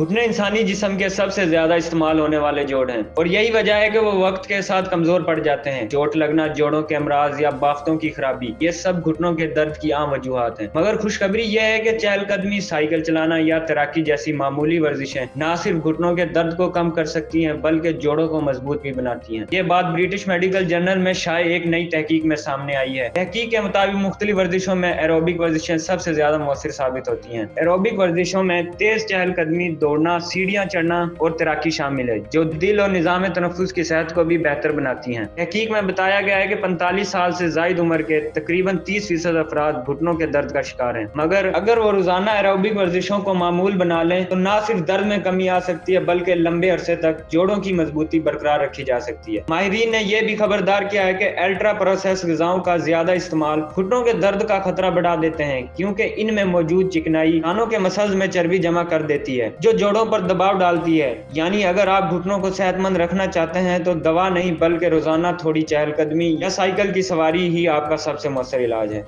घुटने इंसानी जिस्म के सबसे ज्यादा इस्तेमाल होने वाले जोड़ हैं और यही वजह है कि वो वक्त के साथ कमजोर पड़ जाते हैं। चोट लगना, जोड़ों के अमराज या बाफ्तों की खराबी, ये सब घुटनों के दर्द की आम वजूहात हैं। मगर खुशखबरी यह है कि चहलकदमी, साइकिल चलाना या तैराकी जैसी मामूली वर्जिशें न सिर्फ घुटनों के दर्द को कम कर सकती हैं बल्कि जोड़ों को मजबूत भी बनाती हैं। ये बात ब्रिटिश मेडिकल जर्नल में शाये एक नई तहकीक में सामने आई है। तहकीक के मुताबिक मुख्तलिफ वर्जिशों में एरोबिक वर्जिशें सबसे ज्यादा मौसर साबित होती हैं। एरोबिक वर्जिशों में तेज चहलकदमी, दौड़ना, सीढ़ियां चढ़ना और तैराकी शामिल है, जो दिल और निजाम तनफ्फुस की सेहत को भी बेहतर बनाती हैं। तहकीक में बताया गया है कि 45 साल से जायद उम्र के तकरीबन 30% अफराद घुटनों के दर्द का शिकार हैं। मगर अगर वो रोजाना एरोबिक वर्जिशों को मामूल बना लें तो न सिर्फ दर्द में कमी आ सकती है बल्कि लंबे अरसे तक जोड़ों की मजबूती बरकरार रखी जा सकती है। माहिरीन ने यह भी खबरदार किया है कि अल्ट्रा प्रोसेस ग़िज़ाओं का ज्यादा इस्तेमाल घुटनों के दर्द का खतरा बढ़ा देते हैं, क्योंकि इनमें मौजूद चिकनाई कानों के मसल्स में चर्बी जमा कर देती है जो जोड़ों पर दबाव डालती है। यानी अगर आप घुटनों को सेहतमंद रखना चाहते हैं तो दवा नहीं बल्कि रोजाना थोड़ी चहलकदमी या साइकिल की सवारी ही आपका सबसे मौसर इलाज है।